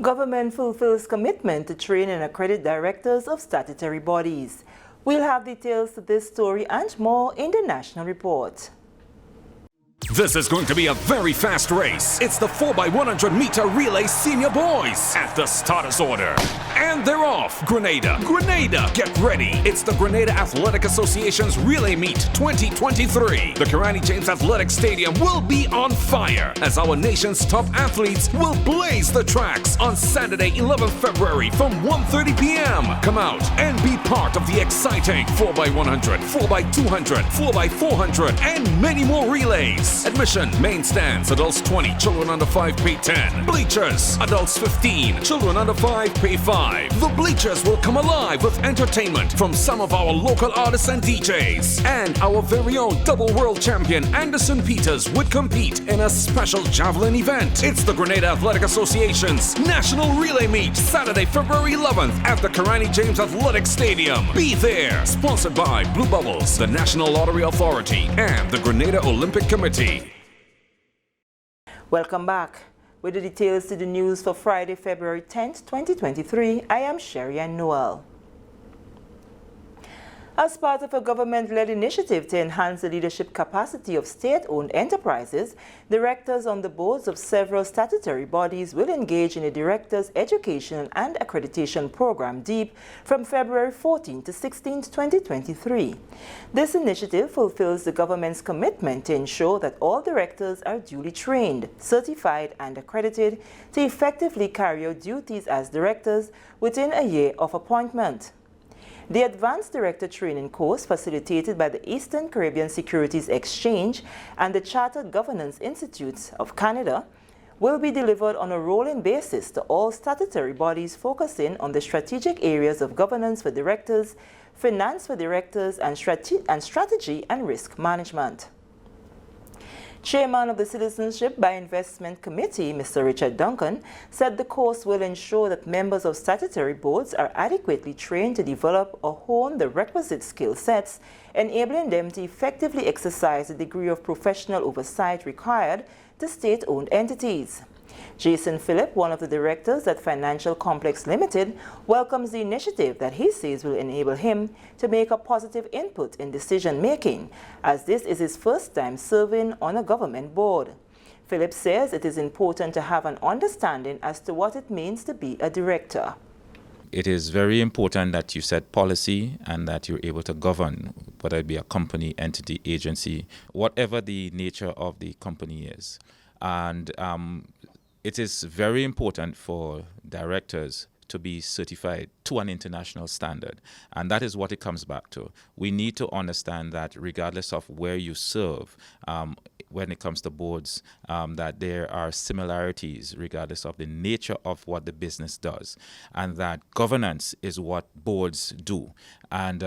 Government fulfills commitment to train and accredit directors of statutory bodies. We'll have details to this story and more in the national report. This is going to be a very fast race. It's the 4x100 meter relay senior boys at the starter's order. And they're off. Grenada, get ready. It's the Grenada Athletic Association's Relay Meet 2023. The Karani James Athletic Stadium will be on fire as our nation's top athletes will blaze the tracks on Saturday, 11th February from 1:30 p.m. Come out and be part of the exciting 4x100, 4x200, 4x400, and many more relays. Admission, main stands, adults 20, children under 5 pay 10. Bleachers, adults 15, children under 5 pay 5. The bleachers will come alive with entertainment from some of our local artists and DJs. And our very own double world champion Anderson Peters would compete in a special javelin event. It's the Grenada Athletic Association's National Relay Meet, Saturday, February 11th at the Karani James Athletic Stadium. Be there. Sponsored by Blue Bubbles, the National Lottery Authority, and the Grenada Olympic Committee. Welcome back. With the details to the news for Friday, February 10th, 2023, I am Sherry-Ann Noel. As part of a government-led initiative to enhance the leadership capacity of state-owned enterprises, directors on the boards of several statutory bodies will engage in a Directors' Education and Accreditation Program DEEP from February 14 to 16, 2023. This initiative fulfills the government's commitment to ensure that all directors are duly trained, certified, and accredited to effectively carry out duties as directors within a year of appointment. The Advanced Director Training course, facilitated by the Eastern Caribbean Securities Exchange and the Chartered Governance Institute of Canada, will be delivered on a rolling basis to all statutory bodies, focusing on the strategic areas of governance for directors, finance for directors, and strategy and risk management. Chairman of the Citizenship by Investment Committee, Mr. Richard Duncan, said the course will ensure that members of statutory boards are adequately trained to develop or hone the requisite skill sets, enabling them to effectively exercise the degree of professional oversight required to state-owned entities. Jason Phillip, one of the directors at Financial Complex Limited, welcomes the initiative that he says will enable him to make a positive input in decision-making, as this is his first time serving on a government board. Phillip says it is important to have an understanding as to what it means to be a director. It is very important that you set policy and that you're able to govern, whether it be a company, entity, agency, whatever the nature of the company is. And it is very important for directors to be certified to an international standard. And that is what it comes back to. We need to understand that regardless of where you serve, when it comes to boards, that there are similarities regardless of the nature of what the business does, and that governance is what boards do. And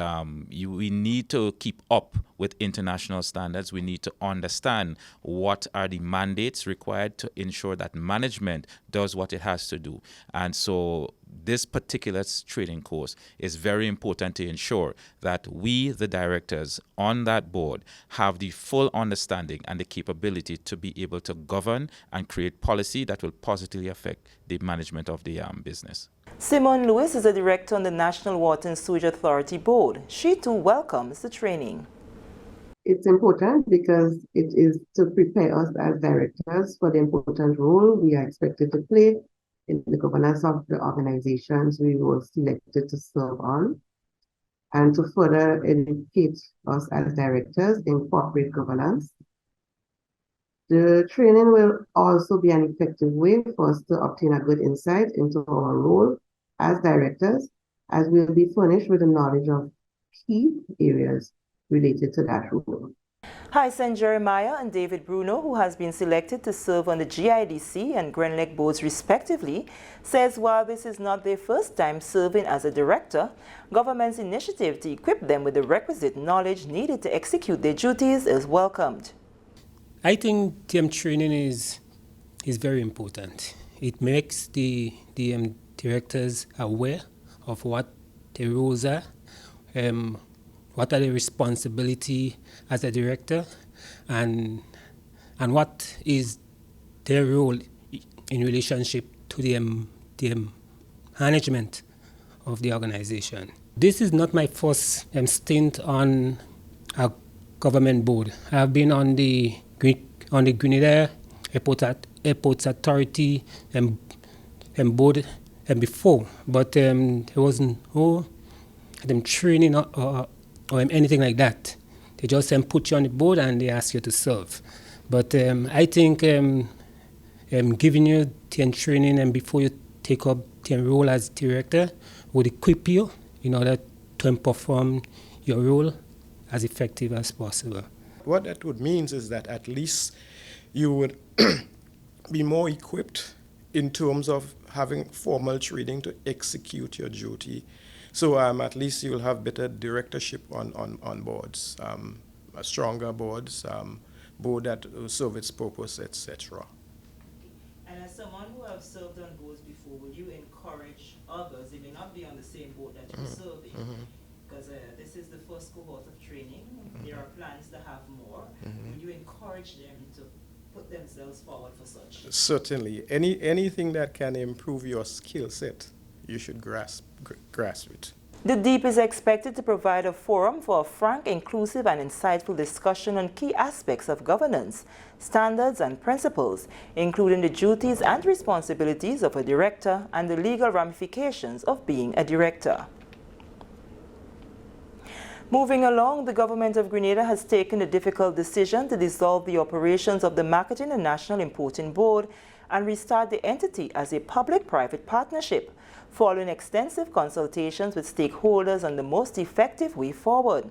we need to keep up with international standards. We need to understand what are the mandates required to ensure that management does what it has to do. And so this particular training course is very important to ensure that we, the directors on that board, have the full understanding and the capability to be able to govern and create policy that will positively affect the management of the business. Simone Lewis is a director on the National Water and Sewage Authority Board. She too welcomes the training. It's important because it is to prepare us as directors for the important role we are expected to play in the governance of the organizations we were selected to serve on, and to further educate us as directors in corporate governance. The training will also be an effective way for us to obtain a good insight into our role as directors, as we'll be furnished with the knowledge of key areas related to that role. Hyson Jeremiah and David Bruno, who has been selected to serve on the GIDC and Grenlec boards respectively, says while this is not their first time serving as a director, government's initiative to equip them with the requisite knowledge needed to execute their duties is welcomed. I think TM training is very important. It makes the directors aware of what their roles are, what are the responsibility as a director, and what is their role in relationship to the the management of the organization. This is not my first stint on a government board. I have been on the Grenada Airports Authority board before, but there wasn't no training or anything like that. They just put you on the board and they ask you to serve. But I think giving you the training and before you take up the role as director would equip you in order to perform your role as effective as possible. What that would mean is that at least you would be more equipped in terms of having formal training to execute your duty. So at least you'll have better directorship on boards, stronger boards, board that serve its purpose, etc. And as someone who have served on boards before, will you encourage others? They may not be on the same board that you're serving, because this is the first cohort of training. There are plans to have more. Will you encourage them to put themselves forward for such? Certainly. Anything that can improve your skill set, you should grasp it. The DEEP is expected to provide a forum for a frank, inclusive and insightful discussion on key aspects of governance, standards and principles, including the duties and responsibilities of a director and the legal ramifications of being a director. Moving along, the government of Grenada has taken the difficult decision to dissolve the operations of the Marketing and National Importing Board and restart the entity as a public-private partnership, following extensive consultations with stakeholders on the most effective way forward.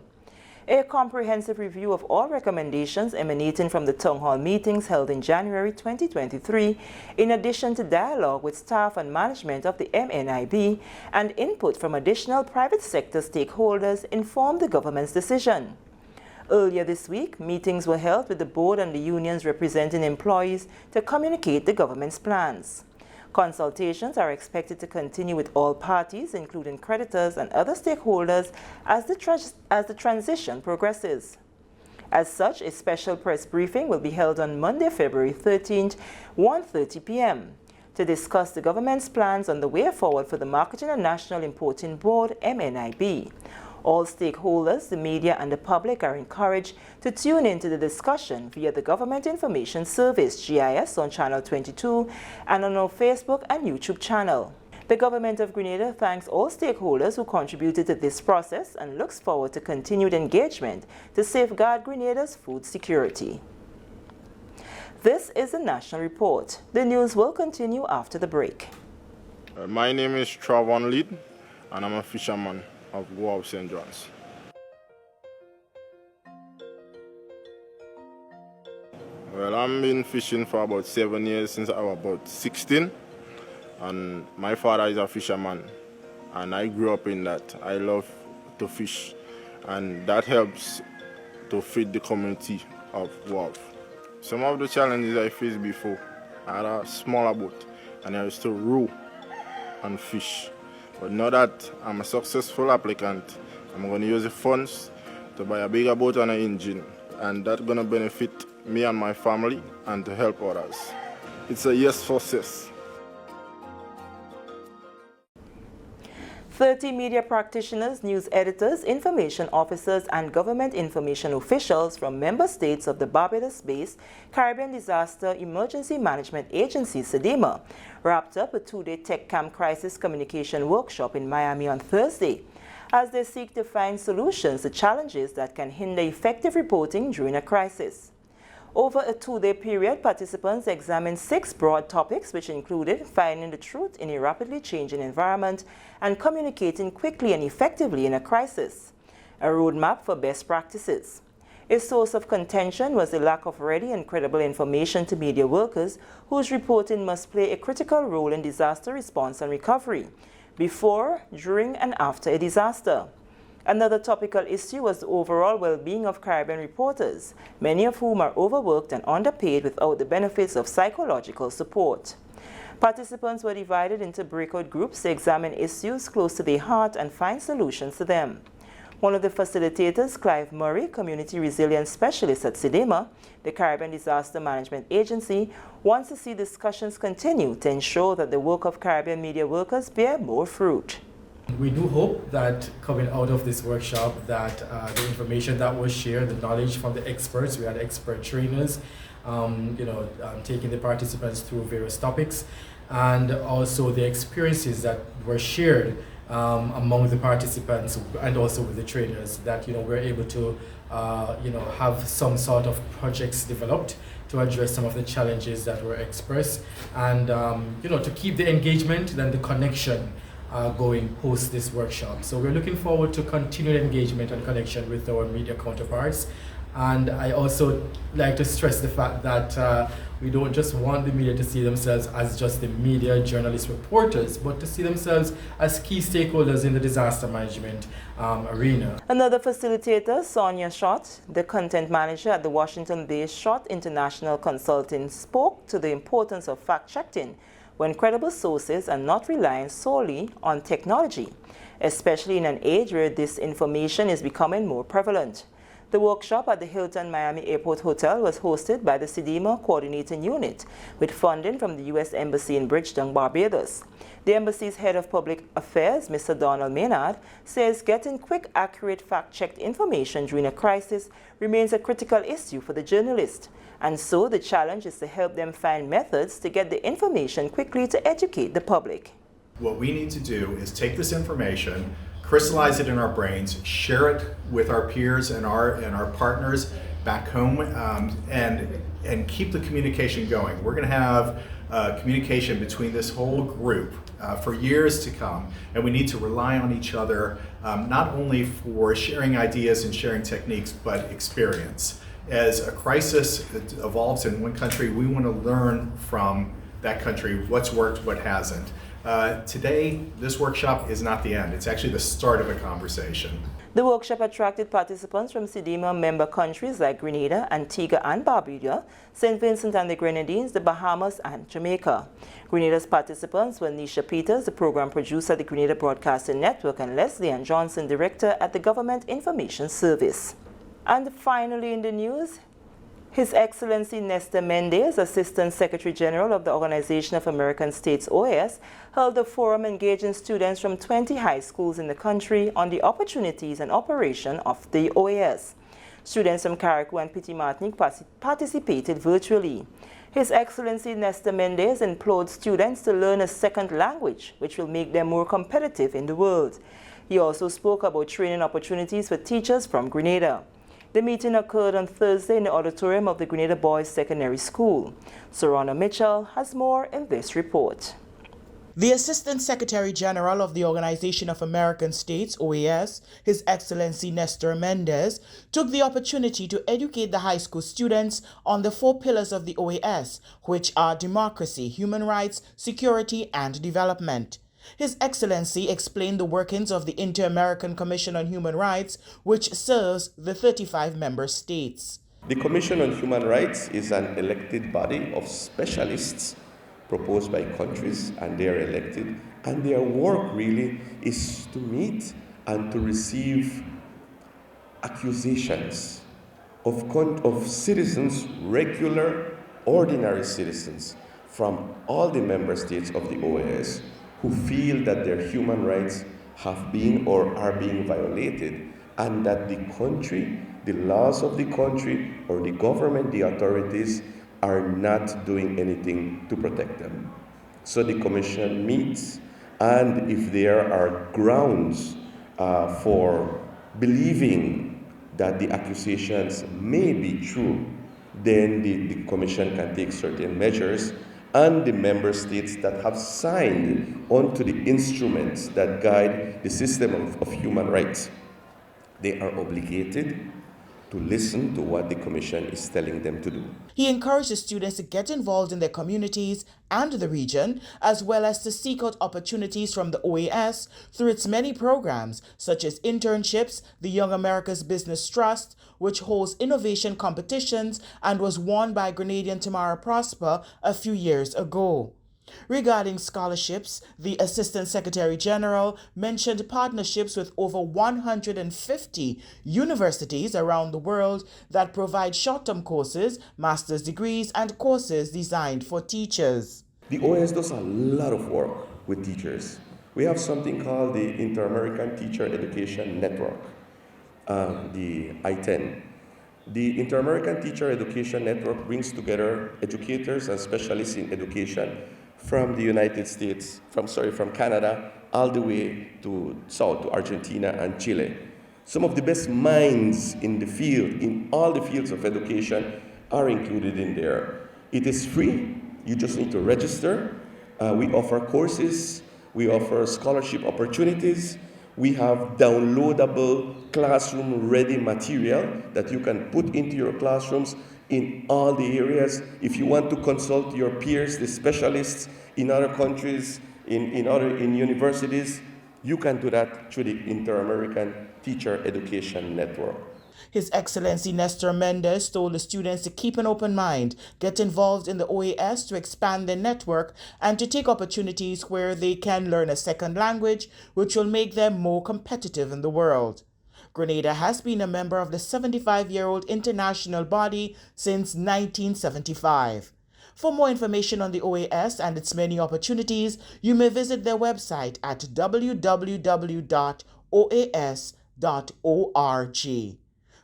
A comprehensive review of all recommendations emanating from the town hall meetings held in January 2023, in addition to dialogue with staff and management of the MNIB and input from additional private sector stakeholders, informed the government's decision. Earlier this week, meetings were held with the board and the unions representing employees to communicate the government's plans. Consultations are expected to continue with all parties, including creditors and other stakeholders, as the transition progresses. As such, a special press briefing will be held on Monday, February 13th, 1:30 p.m. to discuss the government's plans on the way forward for the Marketing and National Importing Board, MNIB. All stakeholders, the media and the public are encouraged to tune into the discussion via the Government Information Service, GIS, on Channel 22 and on our Facebook and YouTube channel. The Government of Grenada thanks all stakeholders who contributed to this process and looks forward to continued engagement to safeguard Grenada's food security. This is a national report. The news will continue after the break. My name is Travon Lead and I'm a fisherman of Guelph St. John's. Well, I've been fishing for about 7 years, since I was about 16, and my father is a fisherman and I grew up in that. I love to fish and that helps to feed the community of Guelph. Some of the challenges I faced before, I had a smaller boat and I used to row and fish. But now that I'm a successful applicant, I'm going to use the funds to buy a bigger boat and an engine, and that's going to benefit me and my family and to help others. It's a yes success. 30 media practitioners, news editors, information officers, and government information officials from member states of the Barbados-based Caribbean Disaster Emergency Management Agency, SEDEMA, wrapped up a two-day Tech Camp Crisis Communication Workshop in Miami on Thursday, as they seek to find solutions to challenges that can hinder effective reporting during a crisis. Over a two-day period, participants examined 6 broad topics, which included finding the truth in a rapidly changing environment and communicating quickly and effectively in a crisis, a roadmap for best practices. A source of contention was the lack of ready and credible information to media workers, whose reporting must play a critical role in disaster response and recovery, before, during, and after a disaster. Another topical issue was the overall well-being of Caribbean reporters, many of whom are overworked and underpaid without the benefits of psychological support. Participants were divided into breakout groups to examine issues close to their heart and find solutions to them. One of the facilitators, Clive Murray, Community Resilience Specialist at CDEMA, the Caribbean Disaster Management Agency, wants to see discussions continue to ensure that the work of Caribbean media workers bear more fruit. We do hope that coming out of this workshop that the information that was shared, the knowledge from the experts, we had expert trainers, taking the participants through various topics, and also the experiences that were shared among the participants and also with the trainers, that we're able to have some sort of projects developed to address some of the challenges that were expressed, and to keep the engagement and the connection going post this workshop. So we're looking forward to continued engagement and connection with our media counterparts. And I also like to stress the fact that we don't just want the media to see themselves as just the media journalist reporters, but to see themselves as key stakeholders in the disaster management arena. Another facilitator, Sonia Schott, the content manager at the Washington-based Schott International Consulting, spoke to the importance of fact-checking when credible sources are not relying solely on technology, especially in an age where disinformation is becoming more prevalent. The workshop at the Hilton Miami Airport Hotel was hosted by the CDEMA Coordinating Unit with funding from the U.S. Embassy in Bridgetown, Barbados. The Embassy's Head of Public Affairs, Mr. Donald Maynard, says getting quick, accurate, fact-checked information during a crisis remains a critical issue for the journalist. And so the challenge is to help them find methods to get the information quickly to educate the public. What we need to do is take this information, crystallize it in our brains, share it with our peers and our partners back home, and keep the communication going. We're going to have communication between this whole group for years to come, and we need to rely on each other, not only for sharing ideas and sharing techniques, but experience. As a crisis evolves in one country, we want to learn from that country what's worked, what hasn't. Today, this workshop is not the end. It's actually the start of a conversation. The workshop attracted participants from CDEMA member countries like Grenada, Antigua and Barbuda, St. Vincent and the Grenadines, the Bahamas and Jamaica. Grenada's participants were Nisha Peters, the program producer at the Grenada Broadcasting Network, and Leslie Ann Johnson, director at the Government Information Service. And finally in the news, His Excellency Nestor Mendez, Assistant Secretary General of the Organization of American States, OAS, held a forum engaging students from 20 high schools in the country on the opportunities and operation of the OAS. Students from Carriacou and Petit Martinique participated virtually. His Excellency Nestor Mendez implored students to learn a second language, which will make them more competitive in the world. He also spoke about training opportunities for teachers from Grenada. The meeting occurred on Thursday in the auditorium of the Grenada Boys Secondary School. Sorana Mitchell has more in this report. The Assistant Secretary General of the Organization of American States, OAS, His Excellency Nestor Mendez, took the opportunity to educate the high school students on the 4 pillars of the OAS, which are democracy, human rights, security, and development. His Excellency explained the workings of the Inter-American Commission on Human Rights, which serves the 35 member states. The Commission on Human Rights is an elected body of specialists proposed by countries, and they are elected. And their work really is to meet and to receive accusations of citizens, regular, ordinary citizens from all the member states of the OAS, who feel that their human rights have been or are being violated, and that the country, the laws of the country, or the government, the authorities, are not doing anything to protect them. So the Commission meets, and if there are grounds for believing that the accusations may be true, then the Commission can take certain measures, and the member states that have signed onto the instruments that guide the system of human rights, they are obligated to listen to what the Commission is telling them to do. He encouraged the students to get involved in their communities and the region, as well as to seek out opportunities from the OAS through its many programs, such as internships, the Young America's Business Trust, which holds innovation competitions and was won by Grenadian Tamara Prosper a few years ago. Regarding scholarships, the Assistant Secretary General mentioned partnerships with over 150 universities around the world that provide short-term courses, master's degrees, and courses designed for teachers. The OAS does a lot of work with teachers. We have something called the Inter-American Teacher Education Network, the I-10. The Inter-American Teacher Education Network brings together educators and specialists in education from the United States, from Canada, all the way to south to Argentina and Chile. Some of the best minds in the field, in all the fields of education, are included in there. It is free, you just need to register. We offer courses, we offer scholarship opportunities, we have downloadable classroom-ready material that you can put into your classrooms in all the areas. If you want to consult your peers, the specialists in other countries, in universities, you can do that through the Inter-American Teacher Education Network. His Excellency Nestor Mendez told the students to keep an open mind, get involved in the OAS to expand their network, and to take opportunities where they can learn a second language, which will make them more competitive in the world. Grenada has been a member of the 75-year-old international body since 1975. For more information on the OAS and its many opportunities, you may visit their website at www.oas.org.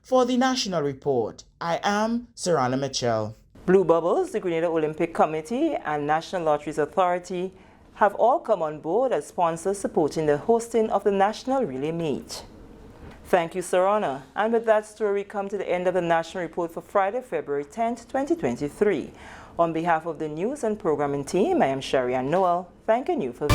For the National Report, I am Serana Mitchell. Blue Bubbles, the Grenada Olympic Committee, and National Lotteries Authority have all come on board as sponsors supporting the hosting of the National Relay Meet. Thank you, Serana. And with that story, we come to the end of the National Report for Friday, February 10th, 2023. On behalf of the news and programming team, I am Sharianne Noel, thanking you for